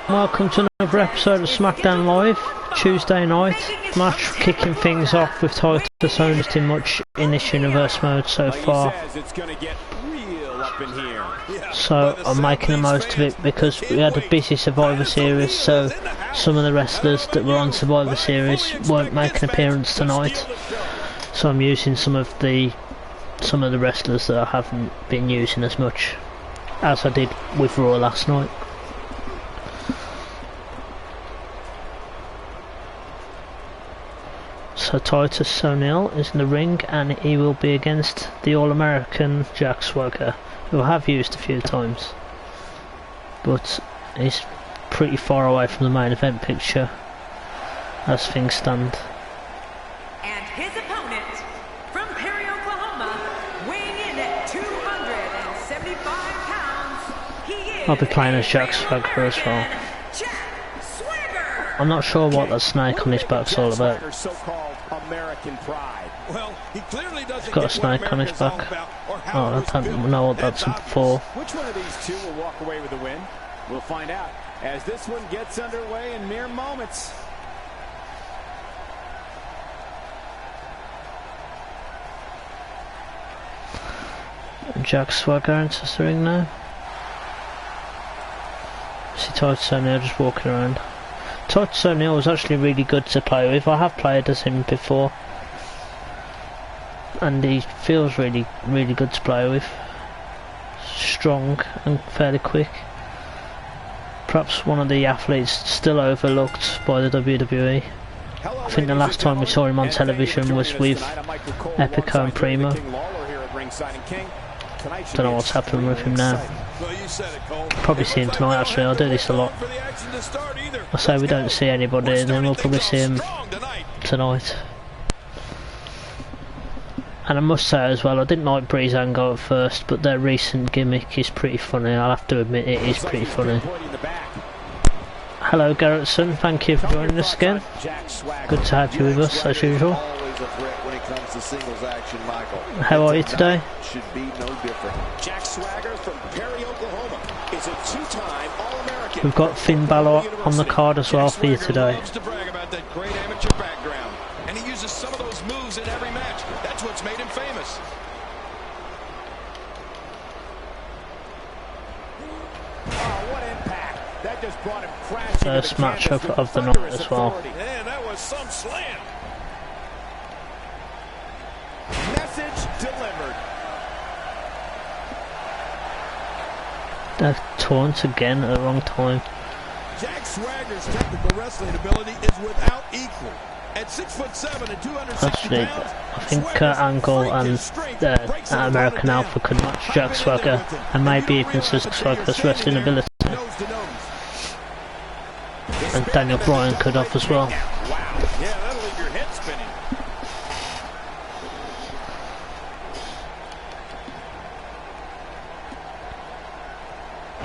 Welcome to another episode of SmackDown Live, Tuesday night. Match kicking things off with Titus Owens in much in this universe mode so far. So I'm making the most of it because we had a busy Survivor Series, so some of the wrestlers that were on Survivor Series won't make an appearance tonight. So I'm using some of the wrestlers that I haven't been using as much as I did with Raw last night. So Titus O'Neil is in the ring and he will be against the All-American Jack Swagger, who I have used a few times, but he's pretty far away from the main event picture as things stand. And his opponent from Perry, Oklahoma, weighing in at 275 pounds, he is I'll be playing as Jack Swagger as well. I'm not sure what that snake on his back's all about. He's got a snake on his back. Oh, I don't know what that's for. Which one of these two will walk away with the win? We'll find out as this one gets underway in mere moments. Jack Swagger enters the ring now. See Titus O'Neil just walking around. Titus O'Neil was actually really good to play with. I have played as him before, and he feels really good to play with. Strong and fairly quick. Perhaps one of the athletes still overlooked by the WWE. I think the last time we saw him on television was with Epico and Primo. Don't know what's happening with him now. Probably see him tonight actually, I do this a lot. I say we don't see anybody and then we'll probably see him tonight. And I must say as well, I didn't like Breezango at first, but their recent gimmick is pretty funny. I'll have to admit it is pretty funny. Hello Garrettson, thank you for joining us again. Good to have you with us as usual. How are you today? We've got Finn Balor on the card as well for you today. And he uses some of those moves in every match. That's what's made him famous. Oh, what impact. That just brought him crashing. First matchup of the night as well. Man, that was some slam. Message delivered. They've Taunt again at the wrong time. Jack Swagger's technical wrestling ability is without equal. At 6'7" and 260 Actually, pounds, I think Angle and American Alpha could match Jack Swagger, and maybe even Swagger's wrestling ability. And Daniel Bryan could have as well. Yeah, that'll leave your head spinning.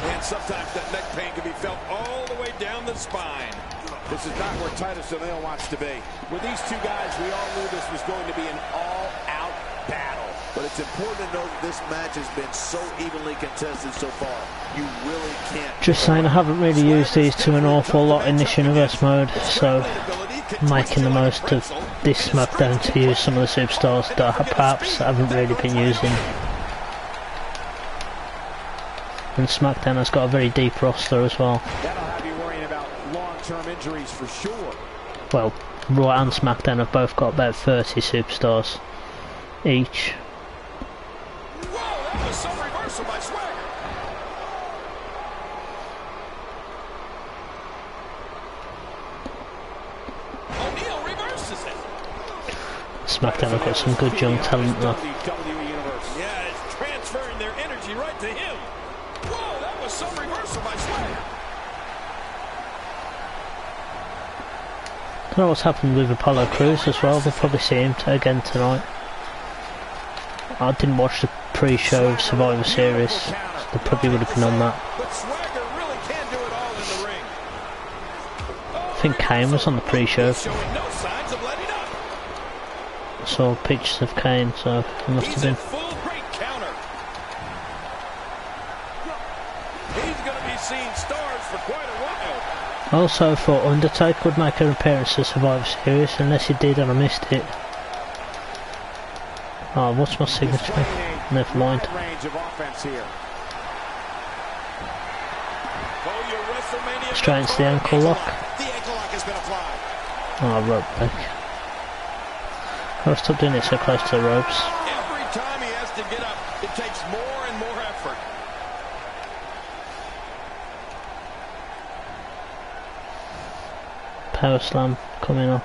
And sometimes that neck pain can be felt all the way down the spine. This is not where Titus O'Neil wants to be. With these two guys, we all knew this was going to be an all-out battle. But it's important to note that this match has been so evenly contested so far. You really can't... Just saying, I haven't really used these two an awful lot in this universe mode, so I'm making the most of this SmackDown to use some of the superstars that I perhaps haven't really been using. And SmackDown has got a very deep roster as well. That'll have you worrying about long-term injuries for sure. Well, Raw and SmackDown have both got about 30 superstars each. Whoa, that was some reversal by Swagger. O'Neil reverses it. SmackDown have got some good young talent though. Yeah, it's transferring their energy right to him. Whoa, that was some reversal by Swagger. I don't know what's happened with Apollo Crews as well. We'll probably see him again tonight. I didn't watch the pre-show of Survivor Series, so they probably would have been on that. But Swagger really can do it all in the ring. I think Kane was on the pre-show. Showing no signs of letting up. I saw pictures of Kane, so he must have He's in been. full great counter. He's going to be seen stars for quite a while. I also thought Undertaker would make an appearance at Survivor Series, unless he did and I missed it. Oh, what's my signature? Never mind. Straight into the ankle lock. Oh, rope break. I'll stop doing it so close to the ropes. Every time he has to get up, it takes more and more effort. Power slam coming up.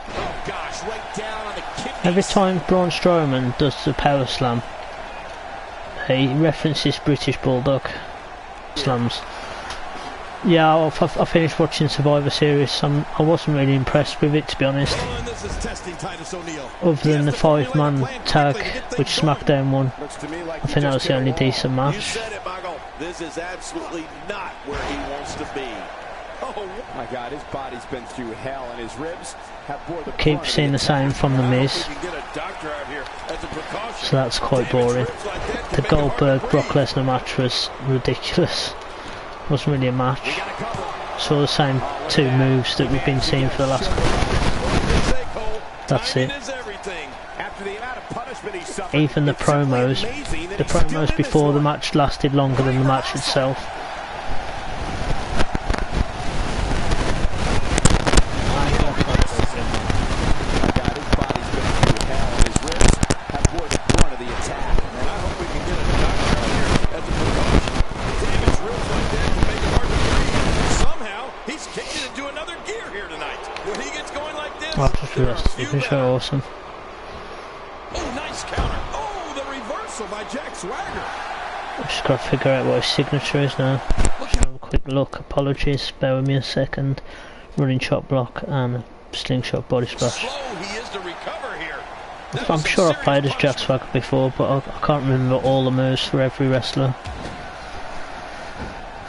Oh gosh, right down on the kidneys. Every time Braun Strowman does the power slam, he references British Bulldog slams. Yeah, I finished watching Survivor Series. I wasn't really impressed with it, to be honest. Other than the 5-man tag, which SmackDown won, I think that was the only decent match. This is absolutely not where he wants to be. Oh my God, his body's been through hell, and his ribs have bore the Keep seeing the same from The Miz, so that's quite boring. The Goldberg-Brock Lesnar match was ridiculous. Wasn't really a match. Saw the same 2 moves that we've been seeing for the last. That's it. Even the promos before the match lasted longer than the match itself. Signature, awesome. Oh, nice counter. Oh, the reversal by Jack Swagger. I've just got to figure out what his signature is now. Just have a quick look. Apologies, bear with me a second. Running chop block and a slingshot body splash. He is to recover here. I'm sure I've played as Jack Swagger before, but I can't remember all the moves for every wrestler,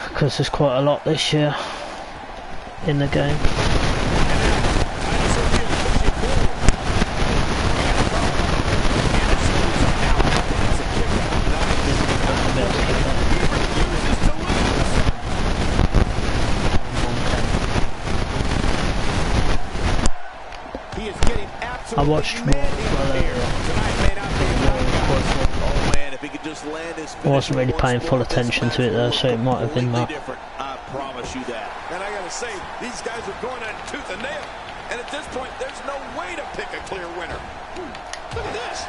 because there's quite a lot this year in the game. I watched more. I wasn't really paying full attention to it though, so it might have been that. I promise you that. And I gotta say, these guys are going on tooth and nail. And at this point, there's no way to pick a clear winner. Look at this.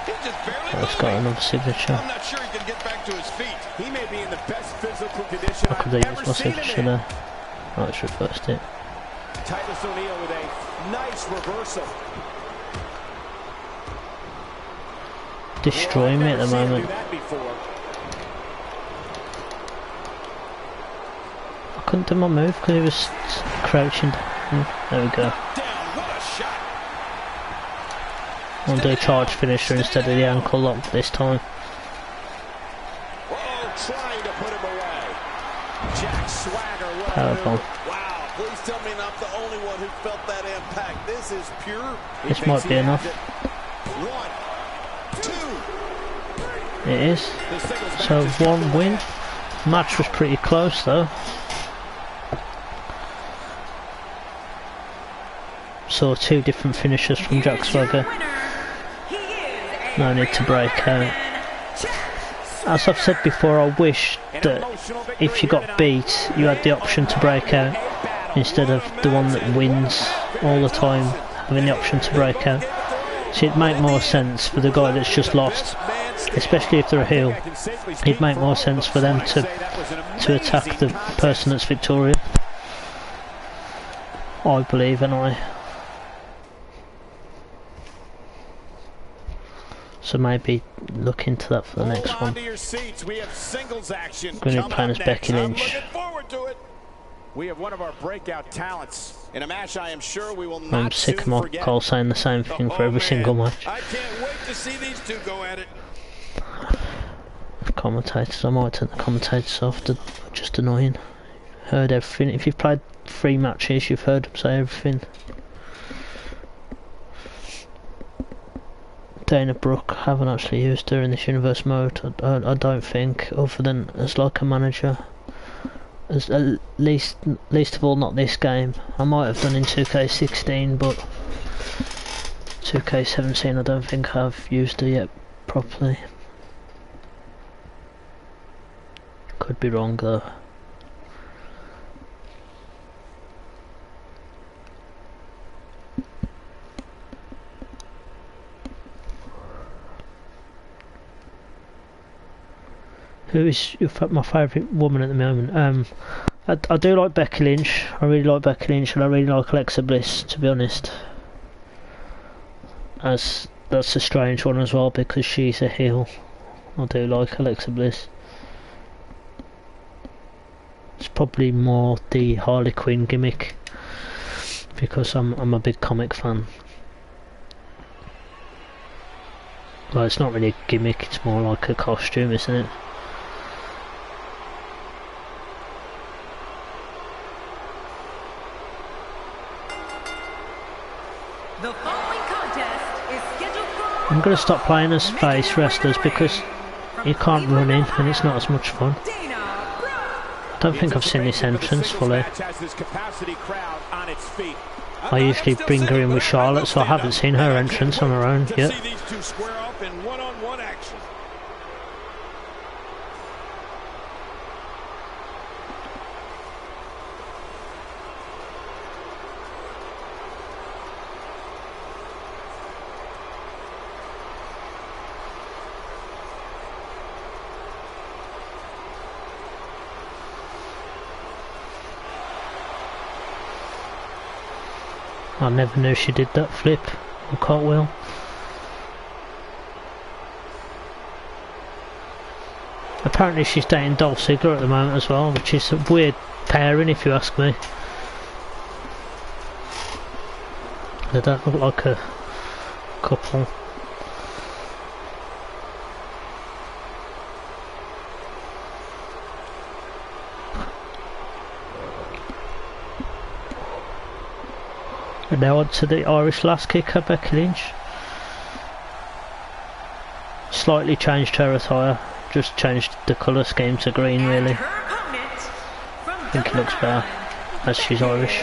He's just barely moving. It's got another signature. I'm not sure he can get back to his feet. He may be in the best physical condition I've ever seen him in. There. Oh, it's reversed it. Titus O'Neil with a nice reversal. Destroying me at the moment. I couldn't do my move because he was crouching down. There we go. I'll do a charge finisher instead of the ankle lock this time. Powerbomb. Wow, please tell me I'm the only one who felt that impact. This is pure. This might be enough. 1, 2. It is. So 1 win. Match was pretty close though. Saw 2 different finishes from Jack Swagger. No need to break out. As I've said before, I wish that if you got beat, you had the option to break out instead of the one that wins all the time having the option to break out. So it'd make more sense for the guy that's just lost, especially if they're a heel. It'd make more sense for them to attack the person that's victorious, I believe, so maybe look into that for the next one. I'm going to be playing as Becky Lynch. We have one of our breakout talents in a match I am sure we will not. I'm sick of my Cole saying the same thing for every single match. I can't wait to see these two go at it. Commentators, I might turn the commentators off, they're just annoying. Heard everything. If you've played 3 matches, you've heard them say everything. Dana Brooke, I haven't actually used her in this universe mode, I don't think, other than as like a manager. As least of all not this game. I might have done in 2K16, but 2K17 I don't think I've used her yet properly. Could be wrong though. Who is my favourite woman at the moment? I do like Becky Lynch. I really like Becky Lynch, and I really like Alexa Bliss, to be honest. As that's a strange one as well because she's a heel. I do like Alexa Bliss. It's probably more the Harley Quinn gimmick because I'm a big comic fan. Well, it's not really a gimmick, it's more like a costume, isn't it? The following contest is scheduled for I'm going to stop playing as face wrestlers because you can't run in and it's not as much fun. I don't think I've seen this entrance fully. I usually bring her in with Charlotte, so I haven't seen her entrance on her own yet. I never knew she did that flip or cartwheel. Apparently she's dating Dolph Ziggler at the moment as well, which is a weird pairing if you ask me. They don't look like a couple. And now on to the Irish last kicker, Becky Lynch. Slightly changed her attire, just changed the colour scheme to green really. I think it looks better, as she's Irish.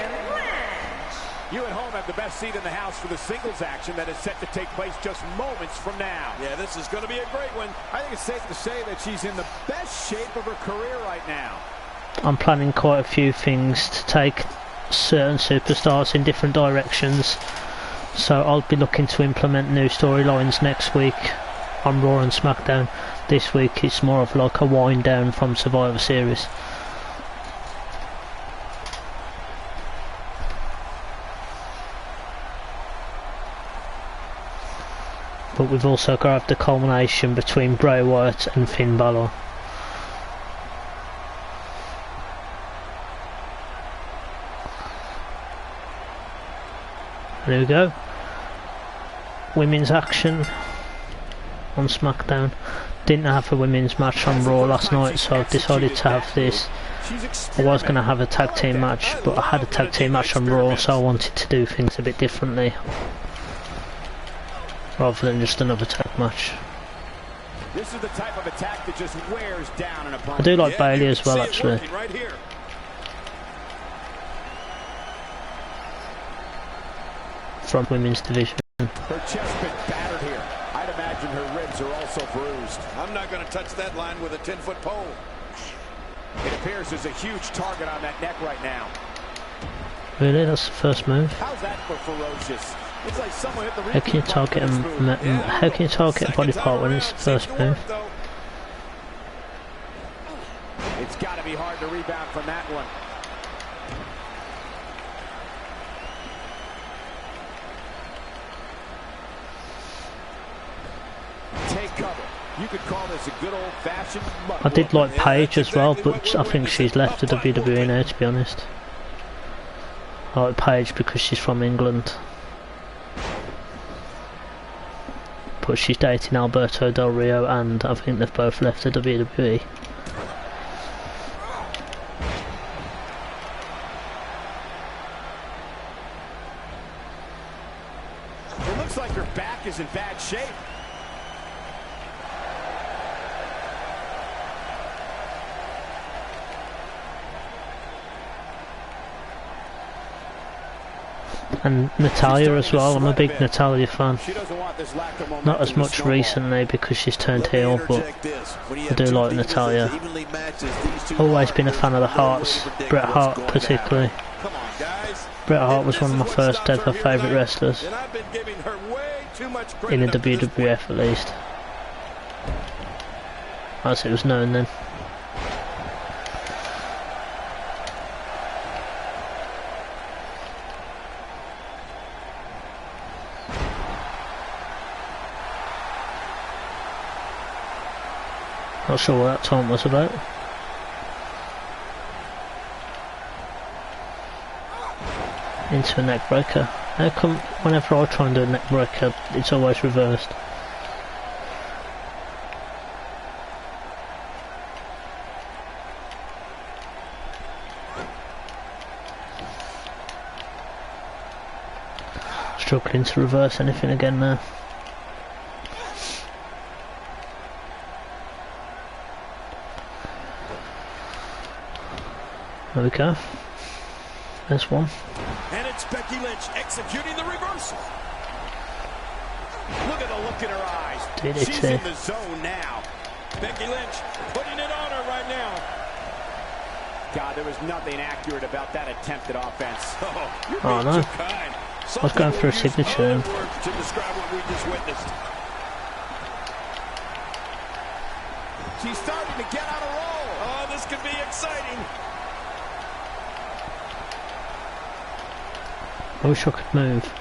You at home have the best seat in the house for the singles action that is set to take place just moments from now. Yeah, this is going to be a great one. I think it's safe to say that she's in the best shape of her career right now. I'm planning quite a few things to take certain superstars in different directions, so I'll be looking to implement new storylines next week on Raw and SmackDown. This week it's more of like a wind down from Survivor Series. But we've also got to have the culmination between Bray Wyatt and Finn Balor. There we go. Women's action on SmackDown. Didn't have a women's match on Raw last night, so I've decided to have this. I was going to have a tag team match, but I had a tag team match on Raw, so I wanted to do things a bit differently rather than just another tag match. This is the type of attack that just wears down an opponent. I do like Bayley as well, actually. Right here. From women's division. Her chest been battered here. I'd imagine her ribs are also bruised. I'm not going to touch that line with a 10-foot pole. It appears there's a huge target on that neck right now. Really? That's the first move? How's that for ferocious? It's like someone hit the How can you target how can you target a body part when it's the first move? It's got to be hard to rebound from that one. Take cover. You could call this a good old-fashioned. I did like Paige as well, but I think she's left the WWE now, to be honest. I like Paige because she's from England. But she's dating Alberto Del Rio, and I think they've both left the WWE. It looks like her back is in bad shape. And Natalia as well, I'm a big Natalia fan. Not as much recently because she's turned heel, but I do like Natalia. Always been a fan of the Harts, Bret Hart particularly. Bret Hart was one of my first ever favourite wrestlers, in the WWF at least, as it was known then. Not sure what that time was about. Into a neck breaker. How come whenever I try and do a neck breaker, it's always reversed? Struggling to reverse anything again now. There we go. There's one. And it's Becky Lynch executing the reversal. Look at the look in her eyes. She's in the zone now. Becky Lynch putting it on her right now. God, there was nothing accurate about that attempted offense. Oh no. I was going for a signature. To describe what we just witnessed. She's starting to get on a roll. Oh, this could be exciting. I wish I could move.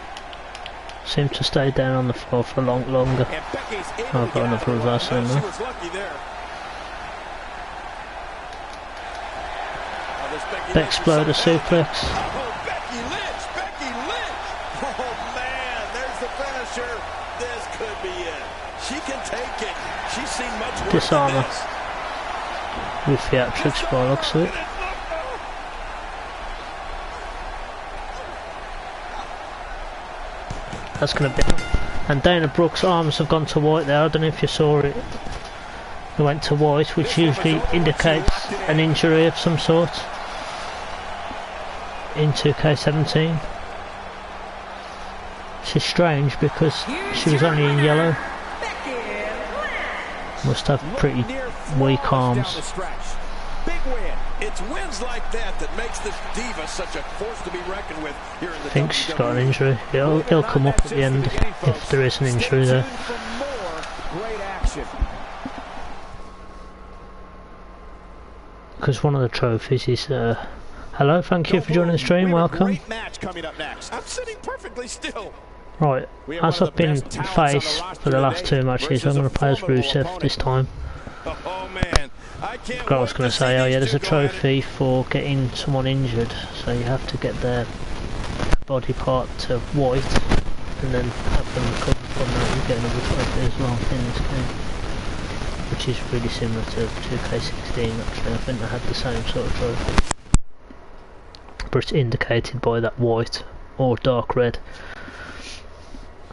Seem to stay down on the floor for a lot longer. Oh, I've got another reversal in there. The exploder suplex. Oh, Becky Lynch! Becky Lynch! Oh man, there's the finisher. This could be it. She can take it. She's seen much worse. Disarmer. With theatrics by the looks of it. That's going to be... And Dana Brooks' arms have gone to white there. I don't know if you saw it. It went to white, which usually indicates an injury of some sort in 2K17. Which is strange because she was only in yellow. Must have pretty weak arms. Big win. It's wins like that that makes this diva such a force to be reckoned with here in the I think she's got an injury. He'll come up at the end if there is an injury there. Because one of the trophies is hello, thank you for joining the stream, welcome. I'm sitting perfectly still. Right, as I've been face for the last two matches, I'm going to play as Rusev this time. Oh man. I was going to say, oh yeah, there's a trophy for getting someone injured, so you have to get their body part to white and then have them recover from that and get another trophy as well in this game, which is really similar to 2K16 actually. I think they had the same sort of trophy, but it's indicated by that white or dark red.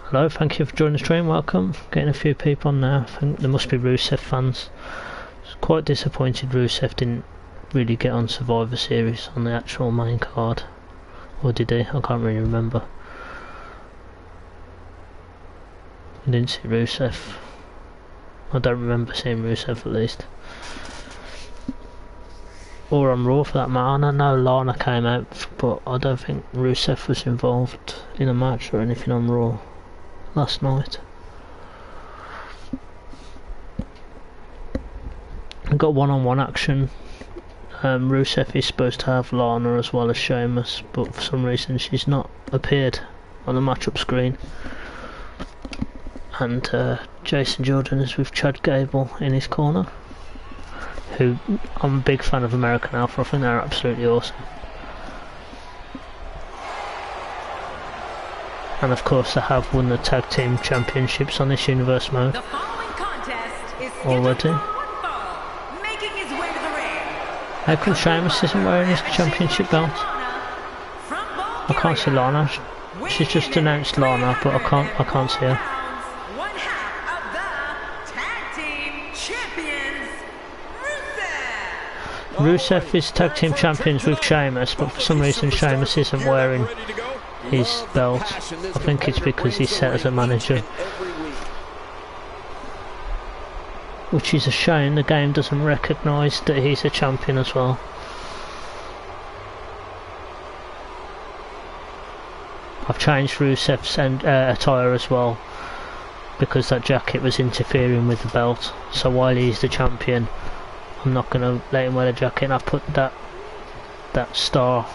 Hello, thank you for joining the stream, welcome. Getting a few people on now. I think there must be Rusev fans. Quite disappointed Rusev didn't really get on Survivor Series on the actual main card. Or did he? I can't really remember. I didn't see Rusev. I don't remember seeing Rusev at least. Or on Raw for that matter. I know Lana came out, but I don't think Rusev was involved in a match or anything on Raw last night. I got one-on-one action. Rusev is supposed to have Lana as well as Sheamus, but for some reason she's not appeared on the matchup screen. And Jason Jordan is with Chad Gable in his corner, who I'm a big fan of American Alpha. I think they're absolutely awesome. And of course they have won the tag team championships on this universe mode already. How come Sheamus isn't wearing his championship belt? I can't see Lana. She's just announced Lana, but I can't see her. Rusev is tag team champions with Sheamus, but for some reason Sheamus isn't wearing his belt. I think it's because he's set as a manager, which is a shame. The game doesn't recognise that he's a champion as well. I've changed Rusev's attire as well, because that jacket was interfering with the belt. So while he's the champion, I'm not going to let him wear the jacket, and I put that star,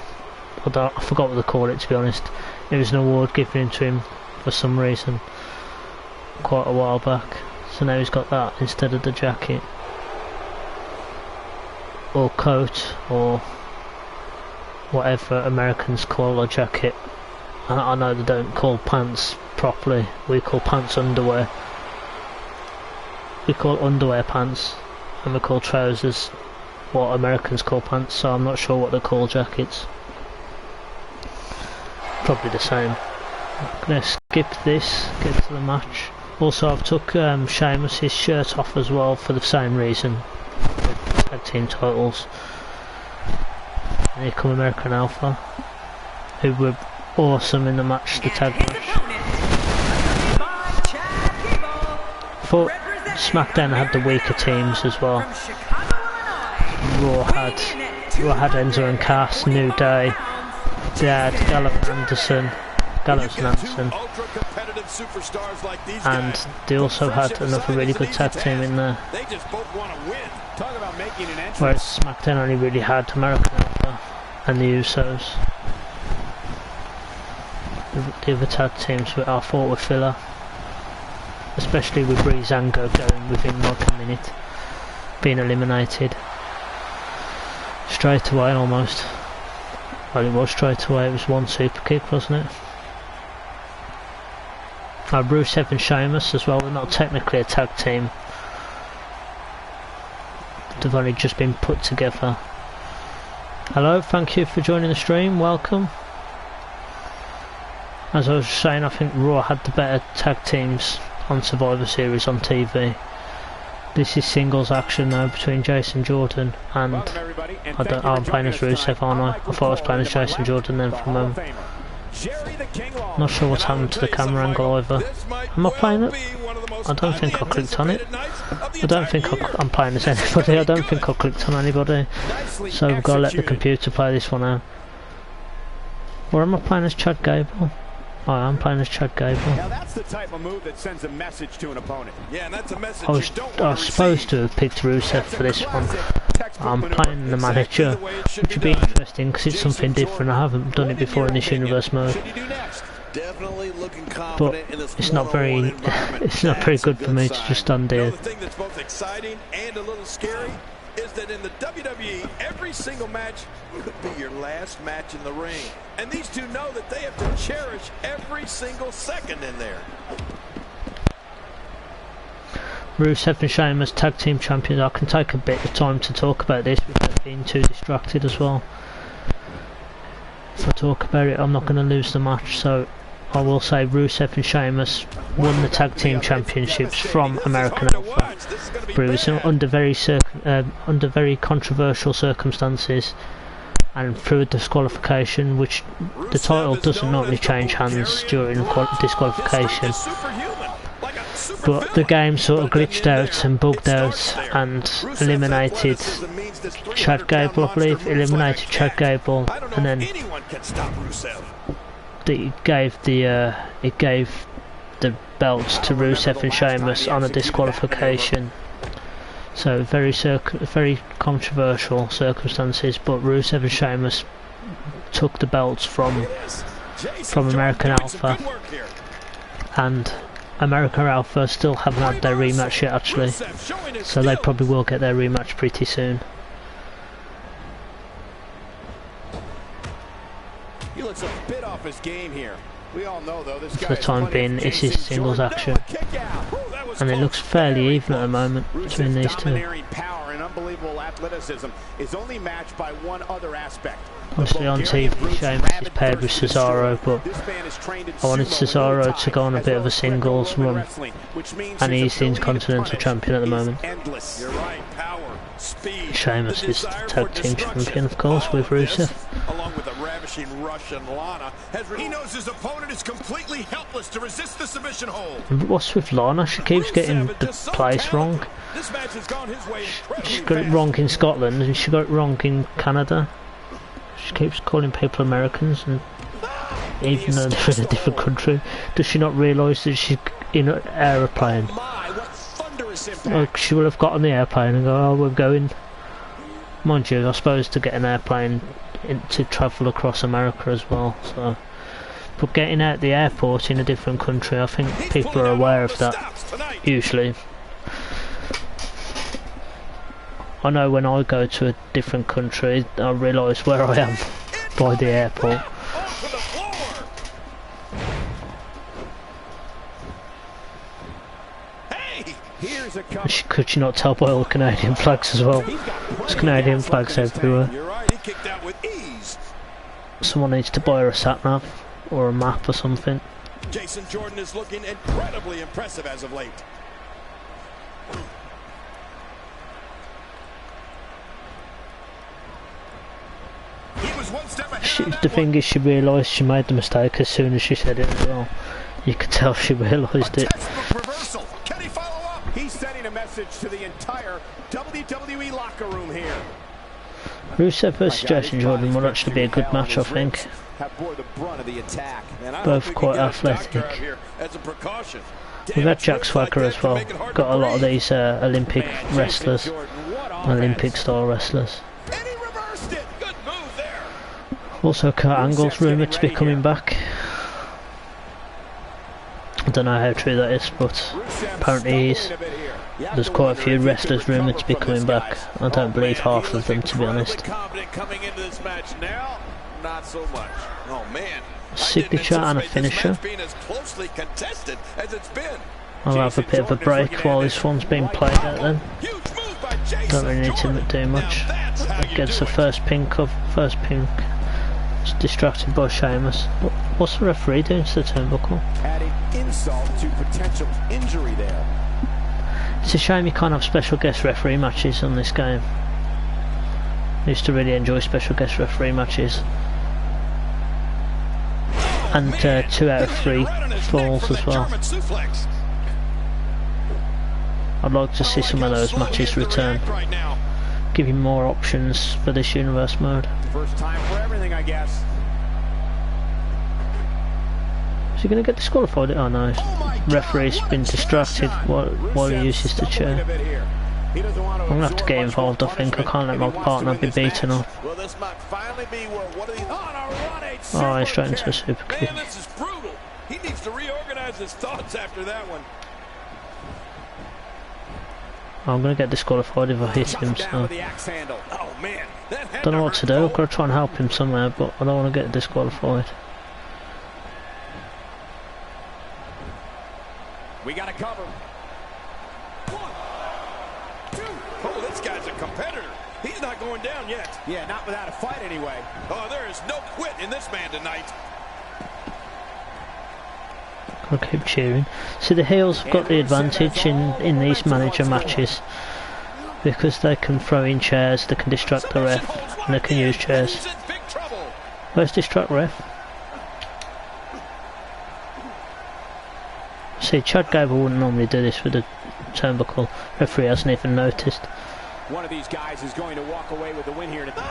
I forgot what they call it, to be honest. It was an award given to him for some reason quite a while back, so now he's got that instead of the jacket or coat or whatever Americans call a jacket. I know they don't call pants properly, we call pants underwear. We call underwear pants, and we call trousers what Americans call pants, so I'm not sure what they call jackets. Probably the same. I'm going to skip this, get to the match. Also, I've took Sheamus' shirt off as well for the same reason, the tag team titles. And here come American Alpha, who were awesome in the match, the tag match. For SmackDown had the weaker teams as well. Raw had Enzo and Cass, New Day. They had Gallows and Anderson, and they also had another really good tag team in there. Whereas SmackDown only really had American Alpha and the Usos. The other tag teams I thought were filler, especially with Breezango going within like a minute, being eliminated straight away almost. Well, it was straight away, it was one super kick, wasn't it? Rusev and Sheamus as well, they're not technically a tag team, they've only just been put together. Hello, thank you for joining the stream, welcome. As I was saying, I think Raw had the better tag teams on Survivor Series on TV. This is singles action now between Jason Jordan and I'm playing as Rusev, aren't I? I thought I was playing as Jason Jordan then from not sure what's happened to the camera angle either. Am I playing it? I don't think I clicked on it. I don't think I'm playing as anybody. I don't think I clicked on anybody. So we've got to let the computer play this one out. Or am I playing as Chad Gable? Oh, I'm playing as Chad Gable. Now that's the type of move that sends a message to an opponent. Yeah, and that's a message I was supposed to have picked Rusev for this one. I'm playing the manager, which would be interesting because it's something different. I haven't done it before in this universe mode. But it's not very good for me to just stand here. The thing that's both exciting and a little scary is that in the WWE, every single match could be your last match in the ring. And these two know that they have to cherish every single second in there. Rusev and Sheamus tag team champions. I can take a bit of time to talk about this without being too distracted as well. If I talk about it, I'm not going to lose the match, so I will say Rusev and Sheamus won the tag team championships from American Alpha. But it was under very controversial circumstances and through a disqualification, which the title doesn't normally change hands during disqualification. But the game sort of glitched out and bugged out and eliminated Chad Gable, I believe. Eliminated Chad Gable, and then it gave the belts to Rusev and Sheamus on a disqualification. So very controversial circumstances, but Rusev and Sheamus took the belts from American Alpha, and American Alpha still haven't had their rematch yet actually, so they probably will get their rematch pretty soon. He looks a bit off his game here. We all know though this guy For the time being, it's his singles action, and it looks fairly even at the moment between these two. Power and unbelievable athleticism is only matched by one other aspect. Obviously on TV, Sheamus is paired with Cesaro, but I wanted Cesaro to go on a bit of a singles run, and he's the Intercontinental Champion at the moment. Sheamus is the tag team champion, of course, with Rusev. astonishing Russian Lana has... He knows his opponent is completely helpless to resist the submission hold. What's with Lana? She keeps getting the place wrong. This match has gone his way. She got it wrong in Scotland and she got it wrong in Canada. She keeps calling people Americans, and even though they're in a different country, does she not realise that she's in an aeroplane? Like, she will have got on the airplane and go, oh, we're going. Mind you, I suppose to get an airplane to travel across America as well. So, but getting out the airport in a different country, I think people are aware of that usually. I know when I go to a different country, I realise where I am by the airport. Could you not tell by all the Canadian flags as well? There's Canadian flags everywhere. Someone needs to buy her a sat-nav or a map or something. Jason Jordan is looking incredibly impressive as of late. The thing is, she realised she made the mistake as soon as she said it as well. You could tell she realised it. Can he follow up? He's sending a message to the entire WWE locker room here. Rusev vs Jason Jordan will actually be a good match, I think. Both quite athletic. We've had Jack Swagger as well. Got a lot of these Olympic wrestlers, Olympic style wrestlers. Also, Kurt Angle's rumoured to be coming back. I don't know how true that is, but apparently there's quite a few wrestlers rumoured to be coming back. I don't believe half of them, to be honest. Signature and a finisher. I'll have a bit of a break while this one's being played out then. Don't really need to do much. Gets the first pink of first pink. It's distracted by Sheamus. What's the referee doing to the turnbuckle? Adding insult to potential injury there. It's a shame you can't have special guest referee matches on this game. I used to really enjoy special guest referee matches. And 2 out of 3 falls as well. I'd like to see some of those matches return. Give you more options for this universe mode. First time for everything, I guess. Is he going to get disqualified? Oh no, referee's been distracted while he uses the chair. I'm going to have to get involved, I think. I can't let my partner be beaten up. Oh, straight into a super kick. He needs to reorganize his thoughts after that one. I'm going to get disqualified if I hit him, so don't know what to do. I've got to try and help him somehow, but I don't want to get disqualified. We got to cover. 1, 2. Oh, this guy's a competitor. He's not going down yet. Yeah, not without a fight anyway. Oh, there is no quit in this man tonight. Gotta keep cheering. See, the heels have got the advantage in these manager matches because they can throw in chairs, they can distract the ref, and they can use chairs. Where's distract ref? See, Chad Gable wouldn't normally do this with the turnbuckle. Referee hasn't even noticed. One of these guys is going to walk away with the win here today.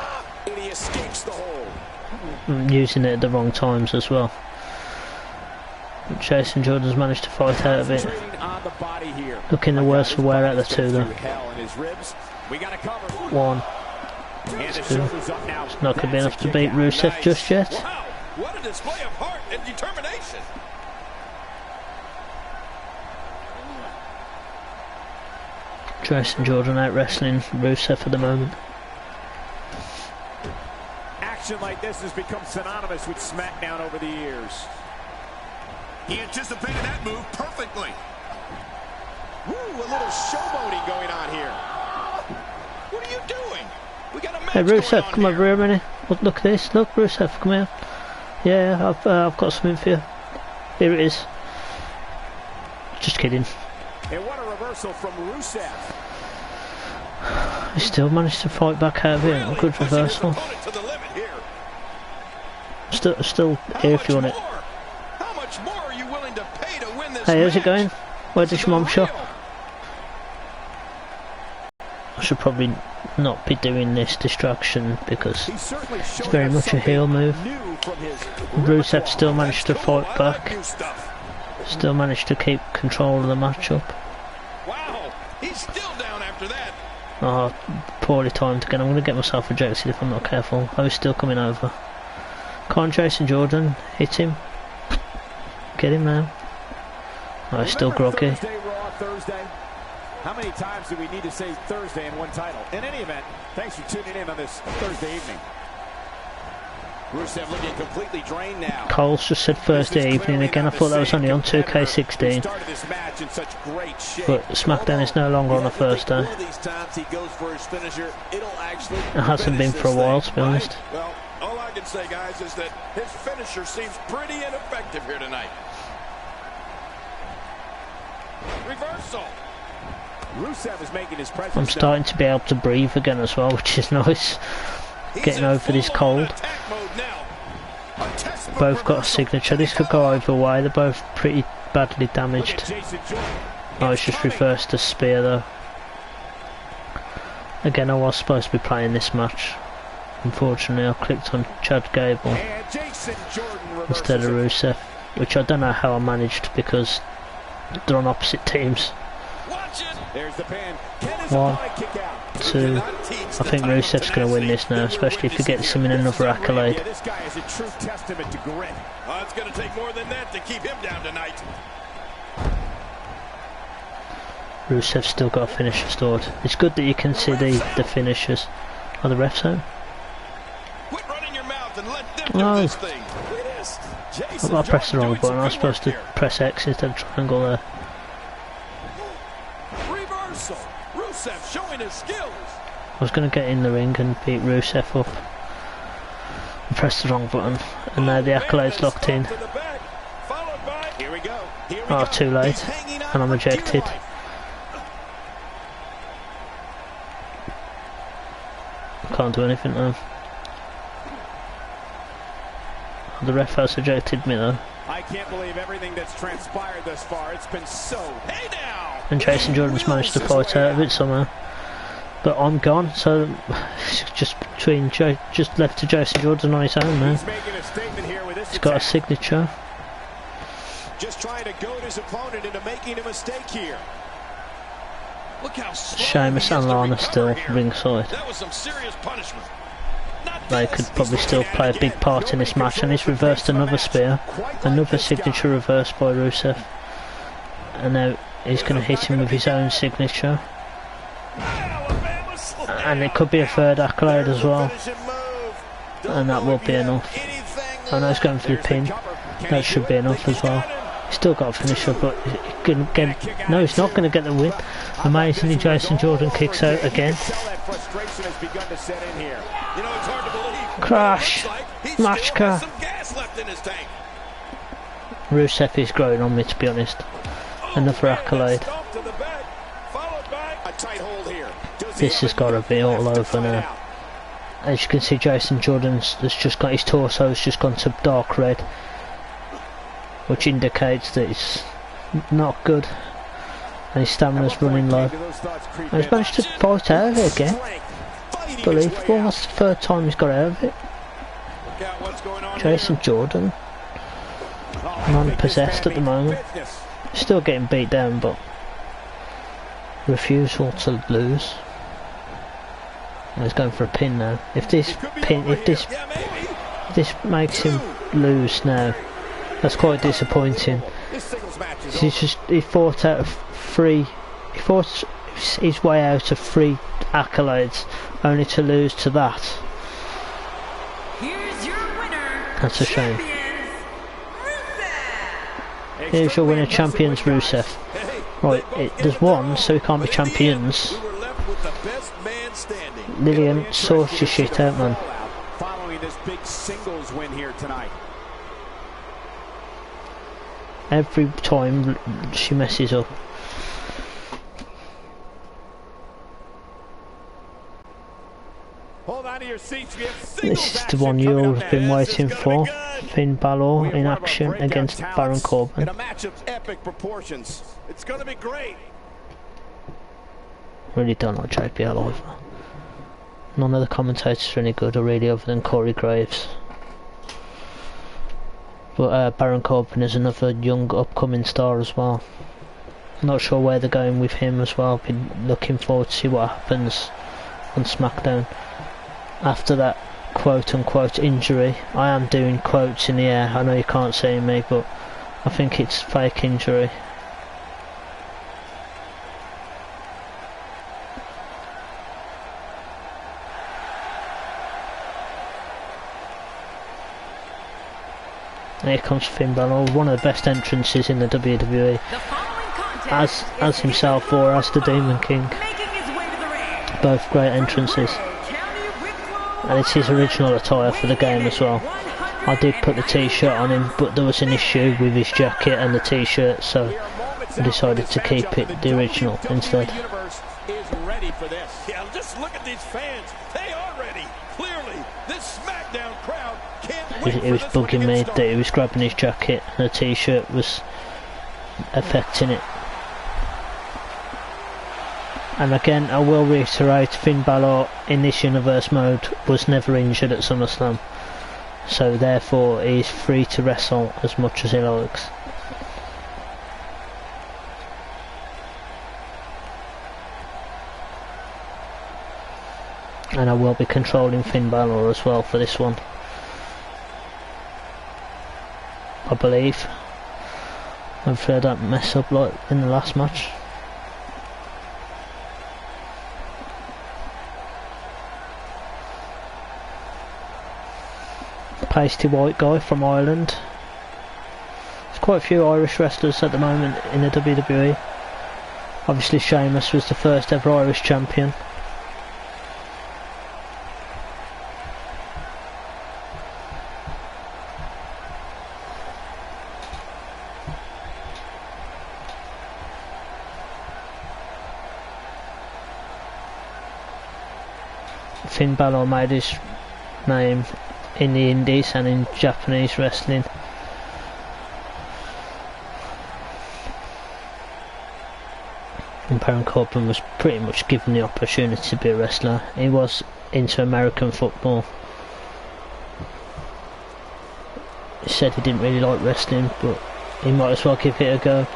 And he escapes the hole. Using it at the wrong times as well. Jason Jordan's managed to fight out of it. Looking the worse for wear out of the two though. 1, 2. It's not going to be enough to beat Rusev just yet. Wow, what a display of heart and determination. Jason Jordan out wrestling Rusev at the moment. Action like this has become synonymous with SmackDown over the years. He anticipated that move perfectly. Woo, a little showboating going on here. What are you doing? We got a match Hey Rusev, going come on over here a minute. Look at this. Look, Rusev, come here. Yeah, I've got something for you. Here it is. Just kidding. And what a reversal from Rusev. He still managed to fight back out of it. A good reversal. still here if you want it. How much more are you willing to pay to win this Hey, how's it match? going? Where did your mum shop? I should probably not be doing this distraction because it's very much a heel move. Rusev still managed to fight back. Still managed to keep control of the matchup. Wow, he's still down after that. Oh, poorly timed again. I'm going to get myself ejected if I'm not careful. I was still coming over. Can't Jason Jordan hit him? Get him now. Oh, he's still groggy. Thursday, Raw, Thursday? How many times do we need to say Thursday in one title? In any event, thanks for tuning in on this Thursday evening. Rusev looking completely drained now. Cole's just said Thursday evening again. I thought that was only on 2K16. But SmackDown is no longer on a Thursday. It hasn't been for a while, to be honest. Well, all I can say, guys, is that his finisher seems pretty ineffective here tonight. Reversal. Rusev is making his presence. I'm starting to be able to breathe again as well, which is nice. Getting over this cold. Both got a signature. This could go either way. They're both pretty badly damaged. Oh, it's just reversed the spear though. Again, I was supposed to be playing this match. Unfortunately, I clicked on Chad Gable instead of Rusev, which I don't know how I managed because they're on opposite teams. One, two. I think Rusev's going to win this now, especially if he gets him in another accolade. This guy is a true testament to grit. It's going to take more than that to keep him down tonight. Rusev's still got a finisher stored. It's good that you can see the finishers. Are the refs home? Quit running your mouth and let them do this thing. I pressed the wrong button. I was supposed to press X instead of triangle there. Reversal. Rusev showing his skills. I was going to get in the ring and beat Rusev up. I pressed the wrong button, and now the accolade's locked in. Oh, too late, and I'm ejected. Can't do anything now. The ref has ejected me though. I can't believe everything that's transpired thus far. It's been so. Hey now! And Jason Jordan's managed to fight out of it somehow. But I'm gone, so it's just just left to Jason Jordan on his own now. He's making a statement here with this. He's got a signature. Just trying to goad his opponent into making a mistake here. Look how Sheamus and Lana still ringside. That was some serious punishment. They could probably still play a big part in this match, and he's reversed another spear, another signature reversed by Rusev, and now he's going to hit him with his own signature, and it could be a third accolade as well, and that will be enough. I know he's going for the pin, that should be enough as well. He's still got a finisher, but no, he's not going to get the win. Amazingly, Jason Jordan kicks out again. Crash! Match car! Rusev is growing on me, to be honest. Another accolade. This has got to be all over now. As you can see, Jason Jordan's has just got his torso has just gone to dark red, which indicates that it's not good, and his stamina's running low. And he's managed to fight out of it again. Believable. That's the third time he's got out of it. Jason Jordan, non-possessed at the moment, still getting beat down, but refusal to lose. And he's going for a pin now. If this makes him lose now, that's quite disappointing. He fought out of three. He fought his way out of 3 accolades, only to lose to that. Here's your winner. That's a shame. Here's your winner, champions Rusev. Right, there's one, so he can't be champions. Lillian, sort your shit out, man. Following this big singles win here tonight. Every time she messes up. Hold on to your seats. We have This is the one you all have been waiting for. Finn Balor in action against Baron Corbin. In a match of epic proportions. It's going to be great. Really don't like JBL either. None of the commentators are any good, or really, other than Corey Graves. But Baron Corbin is another young upcoming star as well. Not sure where they're going with him as well. Been looking forward to see what happens on SmackDown after that quote-unquote injury. I am doing quotes in the air, I know you can't see me, but I think it's fake injury. Here comes Finn Balor, one of the best entrances in the WWE, as himself or as the Demon King. Both great entrances. And it's his original attire for the game as well. I did put the t-shirt on him, but there was an issue with his jacket and the t-shirt, so I decided to keep it the original instead. Yeah, just look at these fans. They are ready. Clearly, this SmackDown crowd can't wait. It was bugging me that he was grabbing his jacket and the t-shirt was affecting it. And again, I will reiterate, Finn Balor in this universe mode was never injured at SummerSlam, so therefore he's free to wrestle as much as he likes. And I will be controlling Finn Balor as well for this one, I believe. Hopefully I don't mess up like in the last match. Pasty white guy from Ireland. There's quite a few Irish wrestlers at the moment in the WWE. Obviously Sheamus was the first ever Irish champion. Finn Balor made his name in the Indies and in Japanese wrestling. And Baron Corbin was pretty much given the opportunity to be a wrestler. He was into American football. He said he didn't really like wrestling, but he might as well give it a go,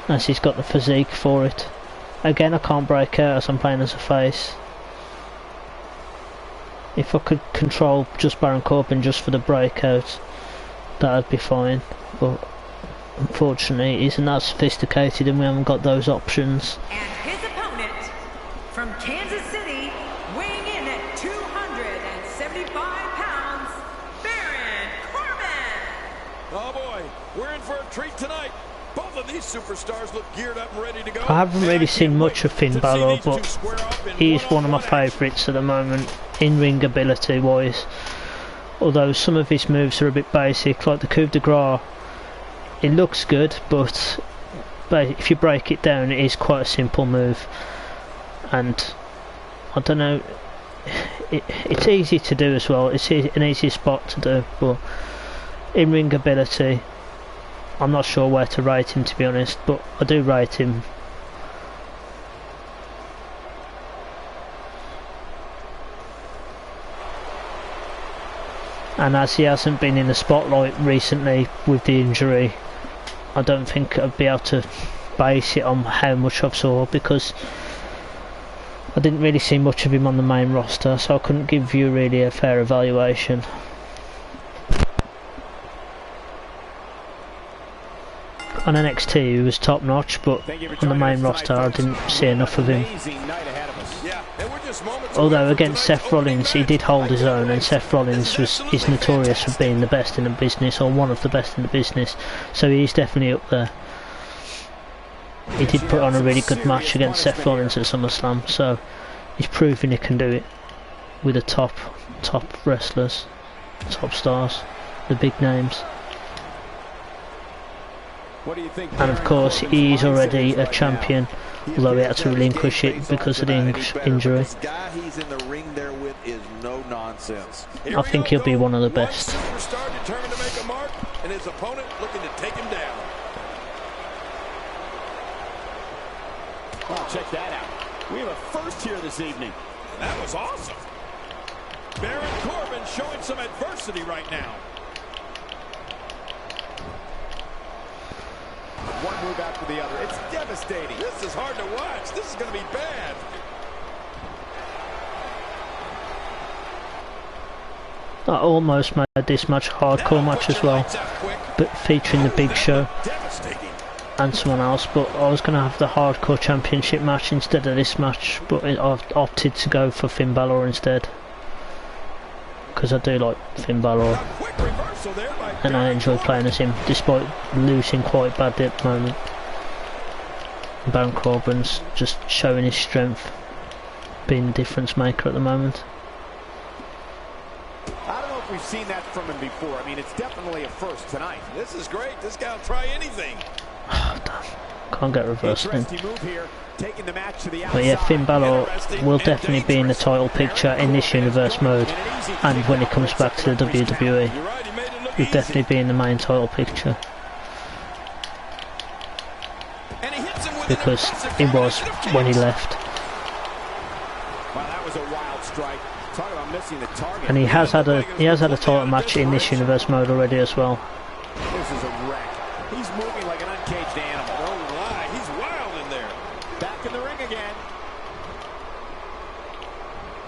as he's got the physique for it. Again, I can't break out as I'm playing as a face. If I could control just Baron Corbin just for the breakout, that'd be fine, but unfortunately he isn't that sophisticated and we haven't got those options. And his opponent from Kansas City, weighing in at 275 pounds, Baron Corbin. Oh boy, we're in for a treat tonight. Both of these superstars look geared up and ready to go. I haven't really seen much of Finn Balor, but he's one of my favourites at the moment, in-ring ability wise. Although some of his moves are a bit basic, like the coup de grace. It looks good, but if you break it down, it is quite a simple move. And I don't know, it's easy to do as well. It's an easy spot to do, but in-ring ability, I'm not sure where to rate him, to be honest, but I do rate him. And as he hasn't been in the spotlight recently with the injury, I don't think I'd be able to base it on how much I've saw, because I didn't really see much of him on the main roster, so I couldn't give you really a fair evaluation. On NXT he was top notch, but on the main roster I didn't see enough of him. Although against Seth Rollins he did hold his own, and Seth Rollins is notorious for being the best in the business, or one of the best in the business, so he's definitely up there. He did put on a really good match against Seth Rollins at SummerSlam, so he's proving he can do it with the top wrestlers, top stars, the big names. And of course he's already a champion, although he had to relinquish it because of the injury. This guy he's in the ring there with is since. I think he'll be one of the best. Superstar determined to make a mark, and his opponent looking to take him down. Oh, check that out. We have a first here this evening. And that was awesome. Baron Corbin showing some adversity right now. One move after the other. It's devastating. This is hard to watch. This is going to be bad. I almost made this match a hardcore match as well, but featuring the Big Show and someone else, but I was going to have the hardcore championship match instead of this match, but I've opted to go for Finn Balor instead, because I do like Finn Balor and I enjoy playing as him despite losing quite badly at the moment. Baron Corbin's just showing his strength, being the difference maker at the moment. I don't know if we've seen that from him before. I mean, it's definitely a first tonight. This is great. This guy will try anything. Can't get reversed in. But yeah, Finn Balor will definitely be in the title picture in this universe mode, and when he comes back to the WWE, he'll definitely be in the main title picture, because he was when he left. And he has had a title match in this universe mode already as well. This is a wreck. He's moving like an uncaged animal. Oh my, he's wild in there. Back in the ring again.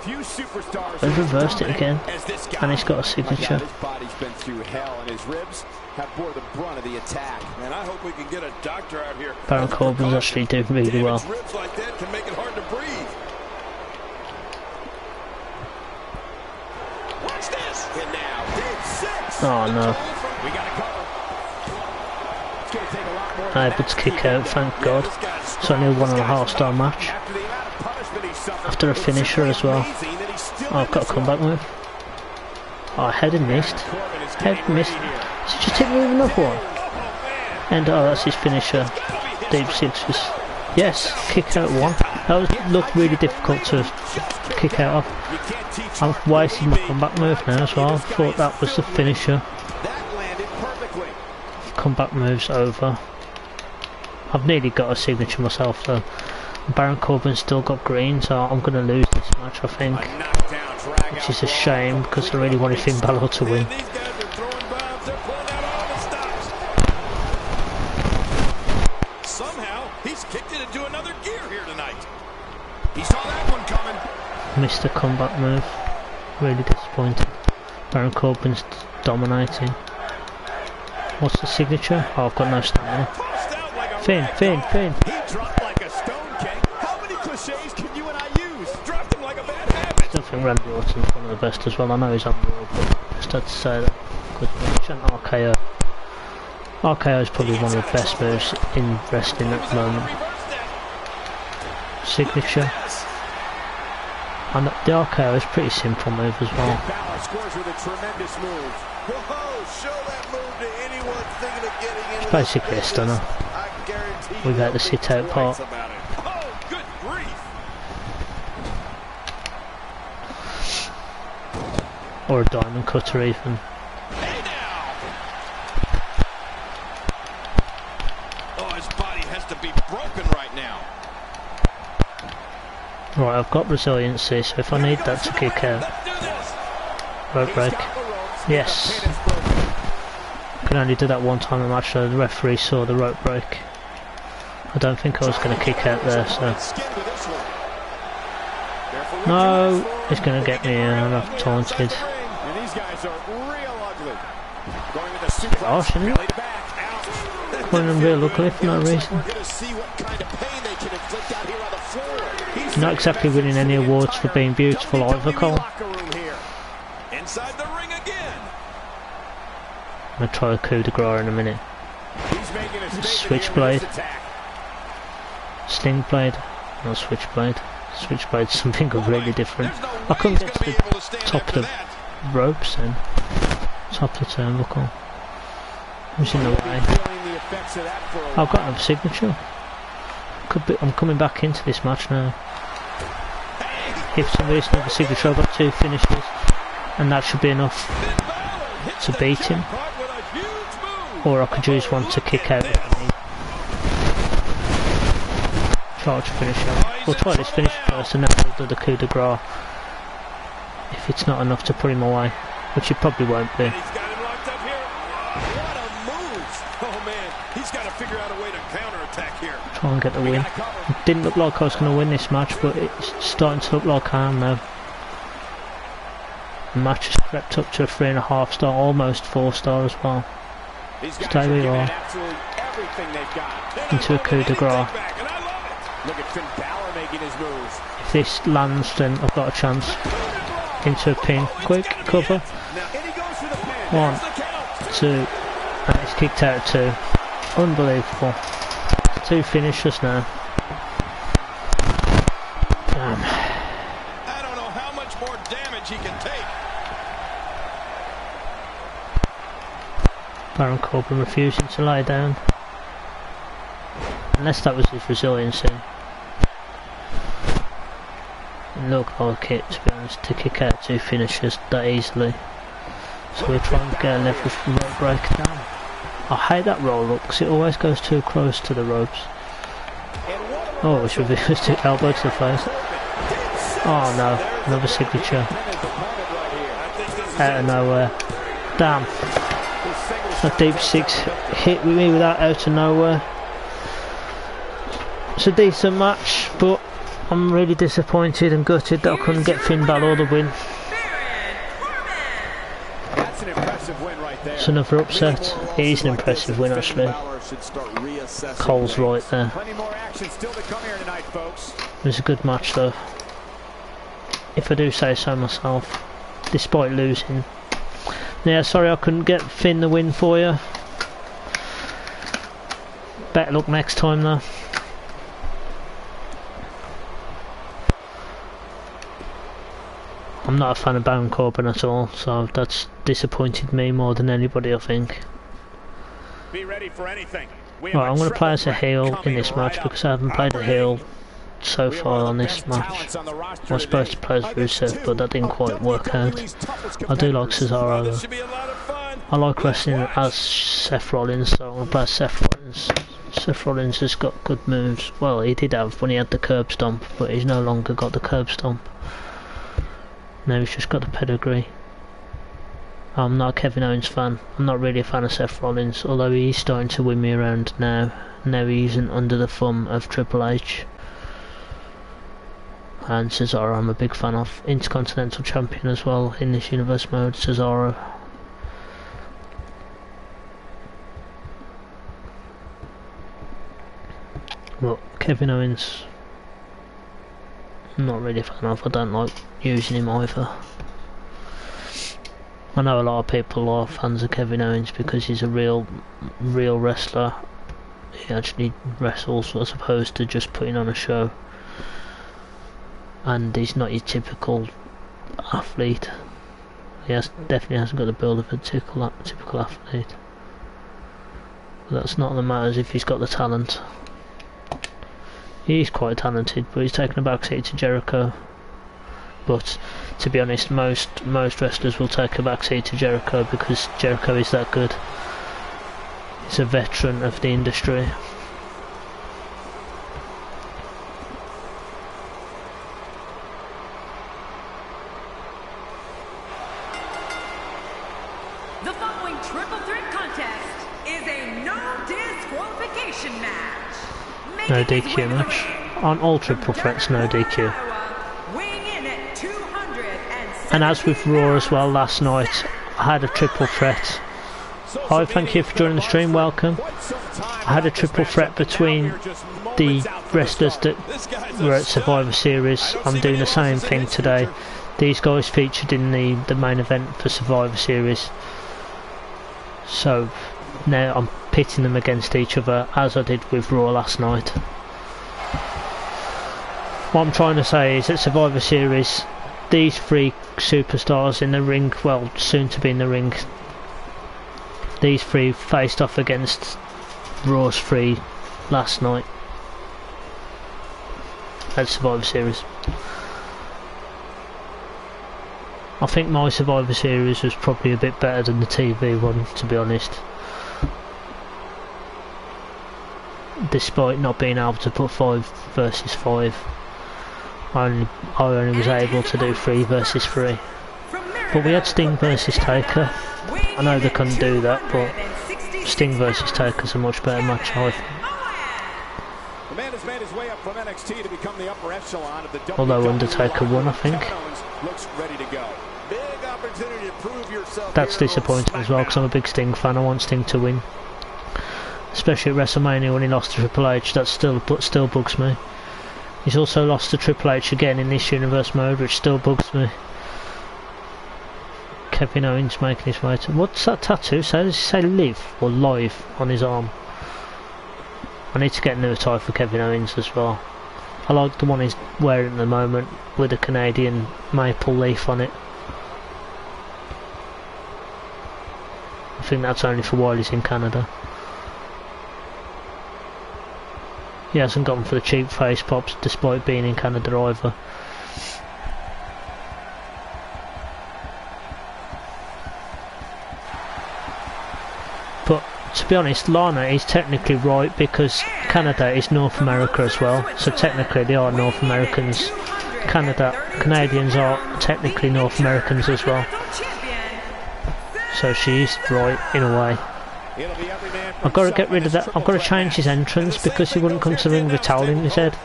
Few superstars. They've reversed it again, and he's got a signature. His body's been through hell, and his ribs have bore the brunt of the attack. And I hope we can get a doctor out here. Baron Corbin's actually doing really well. Ribs like that can make it hard to breathe. Watch this. And now, deep six. Oh no. We got to cover. It's going to take a lot more. Able to kick out, thank God. It's only a 1.5 star match. After a finisher as well. Oh, I've got a comeback move. Oh, head and missed. Head missed. Is he just hit me with another one? And oh, that's his finisher. Deep sixes. Yes, kick out one. That looked really difficult to kick out of. I've wasted my comeback move now as well. I thought that was the finisher. Comeback moves over. I've nearly got a signature myself though. Baron Corbin's still got green, so I'm going to lose this match, I think. Which is a shame, because I really wanted Finn Balor to win. Somehow, he's kicked it into another gear here tonight. He saw that one coming. Missed a comeback move. Really disappointed. Baron Corbin's dominating. What's the signature? Oh, I've got no stamina. Finn. Can you and I use? Dropped him like a bad habit. I still think Randy Orton's one of the best as well. I know he's on the road, but just had to say that. Good match. And RKO. RKO is probably one of the best moves in wrestling at the moment. Signature. And the RKO is a pretty simple move as well. Balor scores with a tremendous move. Whoa, show that move to anyone thinking of getting into It's basically a stunner without the sit out part. Oh, good grief. Or a diamond cutter even. Hey now. Oh, his body has to be broken right now. Right, I've got resiliency, so if I need that to kick out. Rope break. Yes. Can only do that one time in a match, so the referee saw the rope break. I don't think I was going to kick out there, so... No, he's going to get me and I've taunted. Gosh, isn't it? Calling him real ugly for no reason. Not exactly winning any awards for being beautiful either, Cole. Inside the ring again. I'm going to try a coup de grace in a minute. Switchblade. Sling blade. No, switchblade. Switchblade's something completely different. I couldn't get to the top of the ropes then. Top of the turnbuckle. Who's in the way? I've got another signature. I'm coming back into this match now. If somebody's not the signature, I've got two finishers. and that should be enough to beat him. Or I could use one to kick out. Charge finisher. We'll try this finish first and then we'll do the coup de grace. If it's not enough to put him away, which it probably won't be. He's got him locked up here. What a move! Oh man, he's got to figure out a way to counterattack here. Try and get the win. It didn't look like I was going to win this match, but it's starting to look like I am now. The match has crept up to a 3.5 star, almost 4 star as well. Stay where you are. Into a coup de grace. Look at Finn Balor making his moves. If this lands, then I've got a chance. Into a pin. Quick cover. 1, 2, and it's kicked out 2. Unbelievable. 2 finishers now. Damn. I don't know how much more damage he can take. Baron Corbin refusing to lie down. Unless that was his resiliency. It looked like it, to be honest, to kick out 2 finishers that easily. So we're trying to get a leverage from rope breakdown. I hate that roll up because it always goes too close to the ropes. Oh, it should be just an elbow to the face. Oh no, another signature. Out of nowhere. Damn. A deep 6 hit with me without out of nowhere. It's a decent match, but I'm really disappointed and gutted that I couldn't get Finn Balor the win. That's an impressive win right there. It's another upset. It is an impressive win actually. Cole's right there. Plenty more action still to come here tonight, folks. It was a good match though, if I do say so myself, despite losing. Yeah, sorry I couldn't get Finn the win for you. Better luck next time though. I'm not a fan of Baron Corbin at all, so that's disappointed me more than anybody I think. Be ready for anything. Right, I'm going to play as a heel in this match because I haven't played a heel so far on this match. I was supposed to play as Rusev, but that didn't quite work out. I do like Cesaro though. I like wrestling as Seth Rollins, so I'm going to play as Seth Rollins. Seth Rollins has got good moves. Well, he did have when he had the curb stomp, but he's no longer got the curb stomp. Now he's just got the pedigree. I'm not a Kevin Owens fan. I'm not really a fan of Seth Rollins, although he's starting to win me around now. Now he isn't under the thumb of Triple H. And Cesaro I'm a big fan of. Intercontinental Champion as well in this universe mode, Cesaro. But Kevin Owens, I'm not really a fan of. I don't like using him either. I know a lot of people are fans of Kevin Owens because he's a real wrestler. He actually wrestles as opposed to just putting on a show. And he's not your typical athlete. He definitely hasn't got the build of a typical athlete. But that's not the matters if he's got the talent. He's quite talented, but he's taken a back seat to Jericho. But to be honest, most wrestlers will take a back seat to Jericho because Jericho is that good. He's a veteran of the industry. The following triple threat contest is a no disqualification match. No DQ match. On all triple threats, no DQ. And as with Raw as well last night, I had a triple threat. Hi, thank you for joining the stream, welcome. I had a triple threat between the wrestlers that were at Survivor Series. I'm doing the same thing today. These guys featured in the main event for Survivor Series. So now I'm pitting them against each other as I did with Raw last night. What I'm trying to say is that Survivor Series, these 3 superstars in the ring, well, soon to be in the ring, these 3 faced off against Raw's 3 last night at Survivor Series. I think my Survivor Series was probably a bit better than the TV one, to be honest. Despite not being able to put 5 versus 5, I only was able to do 3 versus 3. But we had Sting versus Taker. I know they couldn't do that, but Sting versus Taker's a much better match, I think. The man has made his way up from NXT to become the upper echelon of the WWE. Although Undertaker won, I think. Looks ready to go. Big opportunity to prove yourself. That's disappointing as well, because I'm a big Sting fan. I want Sting to win. Especially at WrestleMania when he lost to Triple H, that still bugs me. He's also lost to Triple H again in this universe mode, which still bugs me. Kevin Owens making his way to... What's that tattoo say? Does it say live or live on his arm? I need to get a new tie for Kevin Owens as well. I like the one he's wearing at the moment with a Canadian maple leaf on it. I think that's only for while he's in Canada. He hasn't gone for the cheap face pops despite being in Canada either. But to be honest, Lana is technically right because Canada is North America as well. So technically they are North Americans. Canadians are technically North Americans as well. So she is right in a way. I've got to get rid of that. I've got to change his entrance because he wouldn't come to the ring with a towel in his head.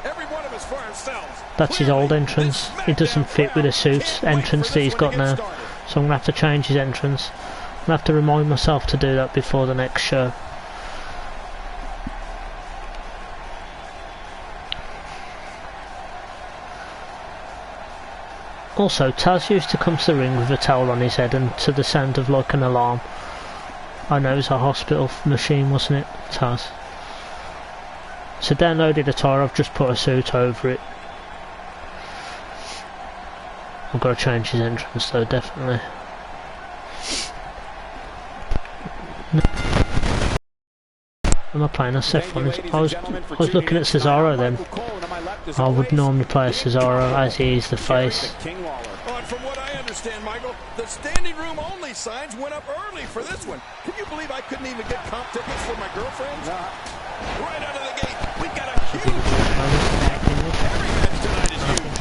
That's his old entrance. It doesn't fit with the suit entrance that he's got now. So I'm going to have to change his entrance. I'm going to have to remind myself to do that before the next show. Also, Taz used to come to the ring with a towel on his head and to the sound of like an alarm. I know it was a hospital machine, wasn't it, Taz? So downloaded a tire, I've just put a suit over it. I've got to change his entrance though, definitely. Am I playing as Seth Rollins? I was looking at Cesaro then. I would normally play as Cesaro as he is the face. From what I understand, Michael, the standing room only signs went up early for this one. Can you believe I couldn't even get comp tickets for my girlfriends? Right out of the gate, we've got a huge match. Every match tonight is huge.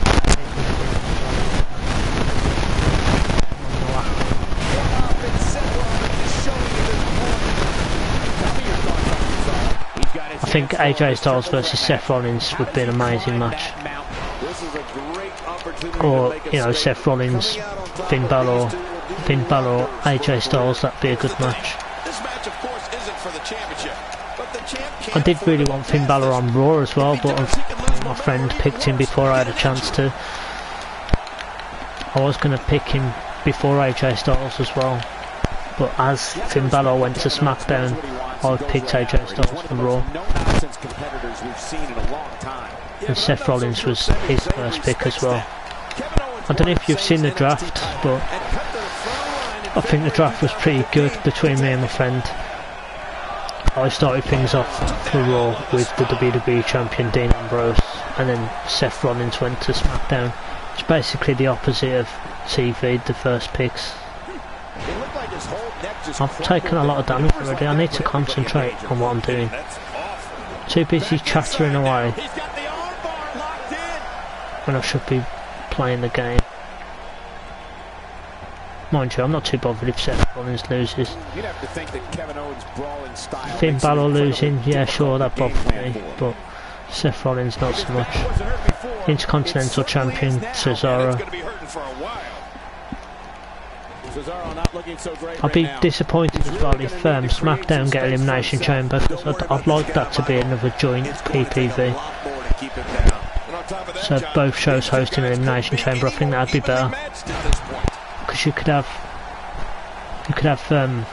I think AJ Styles versus Seth Rollins would be an amazing match. Or, you know, Seth Rollins, Finn Balor, AJ Styles, that'd be a good match. I did really want Finn Balor on Raw as well, but my friend picked him before I had a chance to. I was going to pick him before AJ Styles as well, but as Finn Balor went to SmackDown, I picked AJ Styles for Raw. And Seth Rollins was his first pick as well. I don't know if you've seen the draft, but I think the draft was pretty good between me and my friend. I started things off for Raw with the WWE Champion Dean Ambrose, and then Seth Rollins went to SmackDown. It's basically the opposite of TV, the first picks. I've taken a lot of damage already. I need to concentrate on what I'm doing. Too busy chattering away when I should be playing the game. Mind you, I'm not too bothered if Seth Rollins loses. Finn Balor losing, yeah sure, that bothers me, but Seth Rollins not so much. Intercontinental Champion Cesaro. I'd be disappointed as well if SmackDown get Elimination Chamber, because I'd like that to be another joint PPV. So both shows hosting Elimination Chamber, I think that'd be better. Because you could have the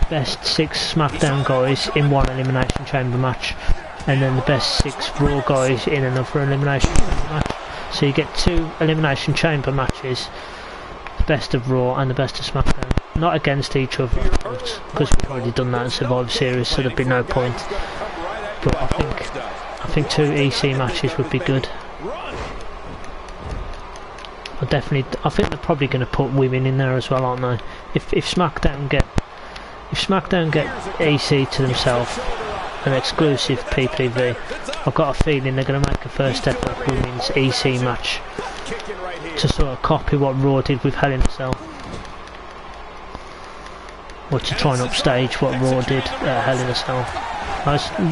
best 6 SmackDown guys in one Elimination Chamber match, and then the best 6 Raw guys in another Elimination Chamber match. So you get 2 Elimination Chamber matches, the best of Raw and the best of SmackDown. Not against each other, because we've already done that in Survivor Series, so there'd be no point. But I think 2 EC matches would be good. I I think they're probably going to put women in there as well, aren't they? If SmackDown get EC to themselves, an exclusive PPV, I've got a feeling they're going to make a first ever women's EC match to sort of copy what Raw did with Hell in a Cell, or to try and upstage what Raw did at Hell in a Cell.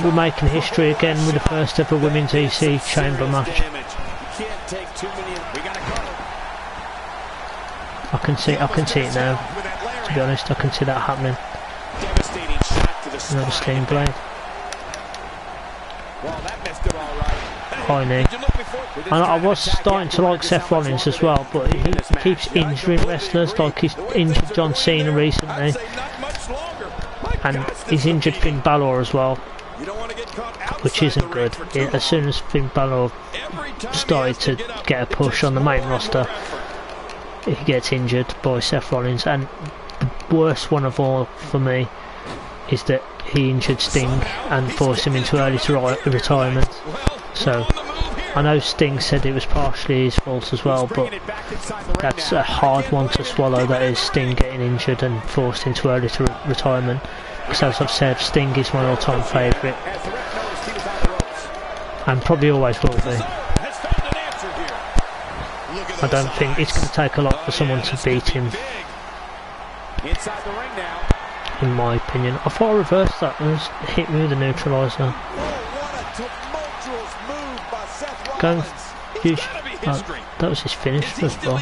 We're making history again with the first ever women's EC chamber match. I can see it now. To be honest, I can see that happening. Another Sting blade. High knee. And I was starting to like Seth Rollins as well, but he keeps injuring wrestlers. Like he's injured John Cena recently, and he's injured Finn Balor as well, which isn't good. As soon as Finn Balor started to get a push on the main roster, he gets injured by Seth Rollins. And the worst one of all for me is that he injured Sting and forced him into early retirement. So I know Sting said it was partially his fault as well, but that's a hard one to swallow, that is, Sting getting injured and forced into early retirement, because as I've said, Sting is my all-time favourite and probably always will be. I don't think it's going to take a lot for someone to beat him, in my opinion. I thought I reversed that and just hit me with a neutraliser. Go use, that was his finish first of all.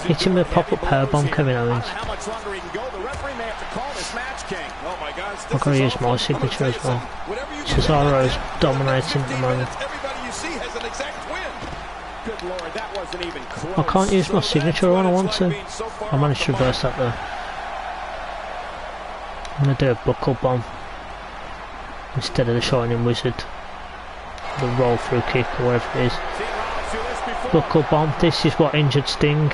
Hit him with a pop-up powerbomb, Kevin Owens. I've got to use my signature as well. Cesaro's dominating at the moment. I can't use my signature when I want to. I managed to reverse that though. I'm going to do a buckle bomb instead of the Shining Wizard, the roll through kick or whatever it is. Buckle bomb. This is what injured Sting.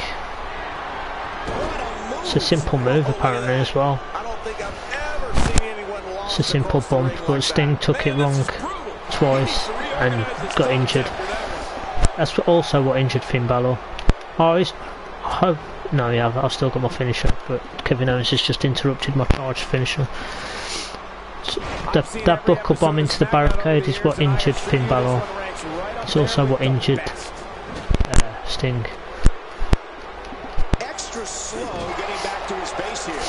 It's a simple move apparently as well. It's a simple bump, but Sting took it wrong twice and got injured. That's also what injured Finn Balor. No, yeah, I've still got my finisher, but Kevin Owens has just interrupted my charged finisher. So that buckle bomb into the barricade is what injured Finn Balor. It's also what injured Sting. Extra slow getting back to his base here.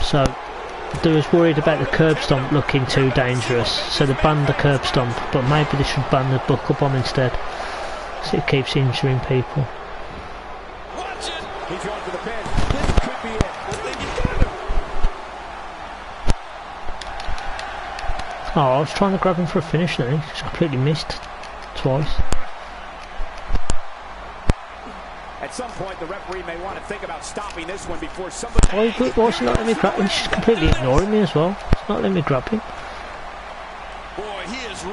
So they was worried about the curb stomp looking too dangerous, so they banned the curb stomp, but maybe they should ban the buckle bomb instead, so it keeps injuring people. He's going for the pin. This could be it. Oh, I was trying to grab him for a finish then, just completely missed twice. At some point, the referee may want to think about stopping this one before somebody... Why is he not letting me grab him? He's just completely ignoring me as well. He's not letting me grab him.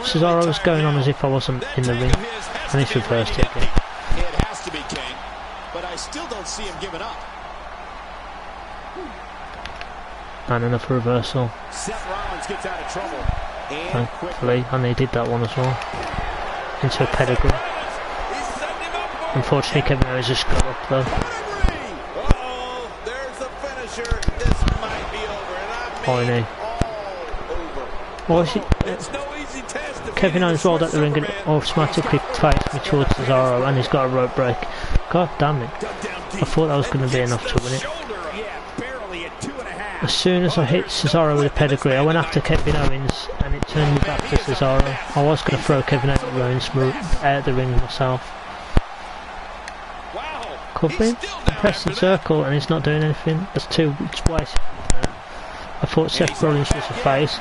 Cesaro was going on as if I wasn't in the ring, and he's reversed it again. It has to be King, but I still don't see him giving up. And another reversal. Seth Rollins gets out of trouble. Thankfully, and they did that one as well. Into a pedigree. Unfortunately, Kevin Owens just got up though. There's the finisher. This might be over, and I mean Why is he? it's no easy test. Kevin Owens rolled out the ring and automatically faced me towards Cesaro, and he's got a rope break. God damn it! I thought that was going to be enough to win it. As soon as I hit Cesaro with a pedigree, I went after Kevin Owens, and it turned me back to Cesaro. I was going to throw Kevin Owens out of the ring myself. Covering, press the circle, and he's not doing anything. That's it's wasted. I thought Seth Rollins was a face.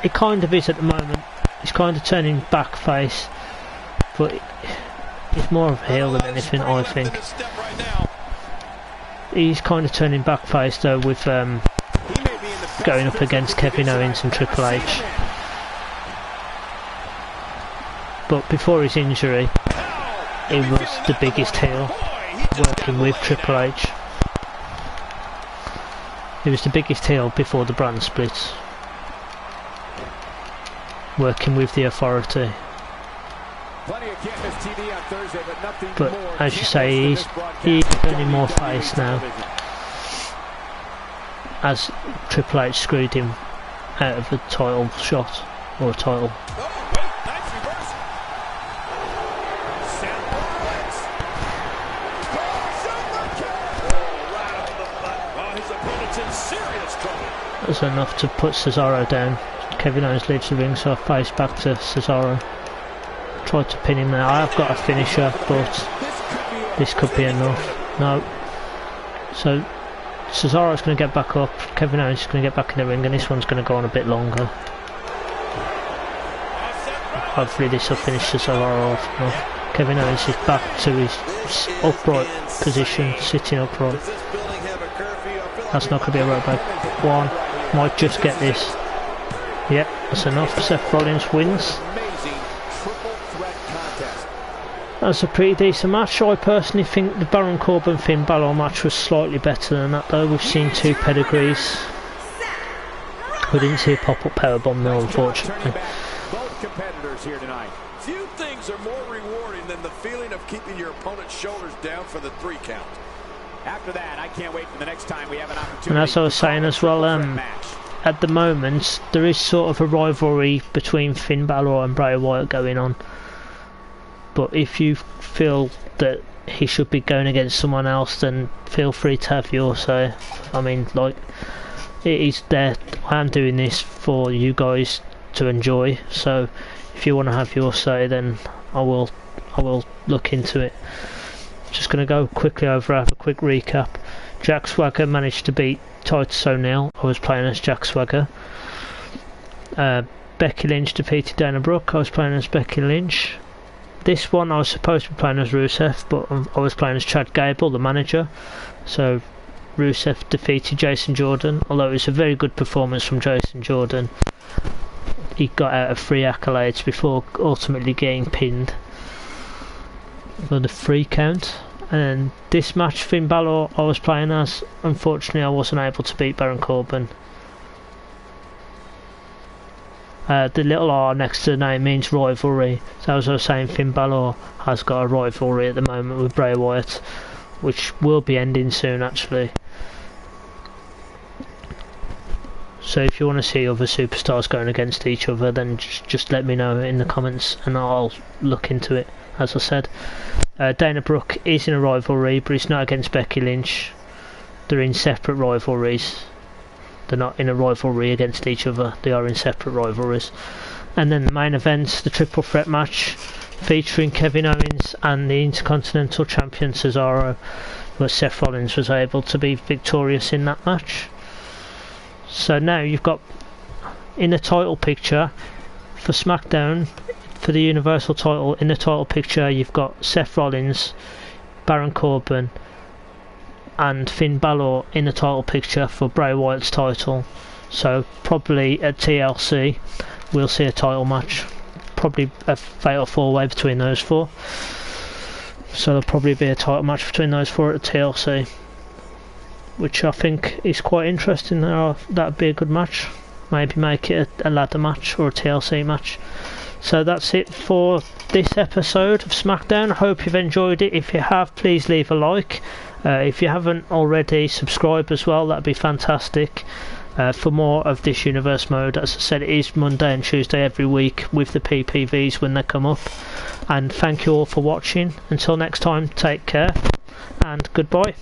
He kind of is at the moment. He's kind of turning back face, but he's more of a heel than anything, I think. He's kind of turning back face though with going up against Kevin Owens and Triple H. But before his injury, he was the biggest heel, working with Triple H. He was the biggest heel before the brand splits, working with the Authority. Plenty of can't miss TV on Thursday, but nothing But more as you can't say, miss he's than this broadcast turning more of WWE face now, television. as Triple H screwed him out of a title shot, or a title. Oh, wait, nice reversal. Seth Rollins. Super kick. Oh, right on the butt. Oh, his opponent's in serious trouble. That's enough to put Cesaro down. Kevin Owens leaves the ring, so I face back to Cesaro. Tried to pin him there. I have got a finisher, but this could be enough. No. So Cesaro's going to get back up. Kevin Owens is going to get back in the ring, and this one's going to go on a bit longer. Hopefully this will finish Cesaro off. No. Kevin Owens is back to his upright position, sitting upright. That's not going to be a right back. One might just get this. Yep, that's enough. Seth Rollins wins. That's a pretty decent match. I personally think the Baron Corbin Finn Balor match was slightly better than that though. We've seen two pedigrees. We didn't see a pop-up powerbomb though, unfortunately. Both competitors here tonight. Few things are more rewarding than the feeling of keeping your opponent's shoulders down for the 3 count. After that, I can't wait for the next time we have an opportunity. And as I was saying as well, at the moment there is sort of a rivalry between Finn Balor and Bray Wyatt going on. But if you feel that he should be going against someone else, then feel free to have your say. I mean, like, it is there. I am doing this for you guys to enjoy. So if you want to have your say, then I will look into it. Just going to go quickly over, have a quick recap. Jack Swagger managed to beat Titus O'Neil. I was playing as Jack Swagger. Becky Lynch defeated Dana Brooke. I was playing as Becky Lynch. This one I was supposed to be playing as Rusev, but I was playing as Chad Gable, the manager. So Rusev defeated Jason Jordan, although it was a very good performance from Jason Jordan. He got out of 3 accolades before ultimately getting pinned for the 3 count. And this match, Finn Balor, I was playing as. Unfortunately, I wasn't able to beat Baron Corbin. The little R next to the name means rivalry. So as I was saying, Finn Balor has got a rivalry at the moment with Bray Wyatt, which will be ending soon actually. So if you want to see other superstars going against each other, then just let me know in the comments and I'll look into it. As I said, Dana Brooke is in a rivalry, but it's not against Becky Lynch. They're in separate rivalries. They're not in a rivalry against each other, they are in separate rivalries. And then the main event, the triple threat match featuring Kevin Owens and the Intercontinental Champion Cesaro, where Seth Rollins was able to be victorious in that match. So now you've got in the title picture for SmackDown, for the Universal title, in the title picture you've got Seth Rollins, Baron Corbin and Finn Balor in the title picture for Bray Wyatt's title. So probably at TLC we'll see a title match, probably a fatal 4-way between those 4. So there'll probably be a title match between those 4 at the TLC, which I think is quite interesting. That'd be a good match. Maybe make it a ladder match or a TLC match. So that's it for this episode of SmackDown. I hope you've enjoyed it. If you have, please leave a like. If you haven't already, subscribe as well, that'd be fantastic. For more of this universe mode, as I said, it is Monday and Tuesday every week with the PPVs when they come up. And thank you all for watching. Until next time, take care and goodbye.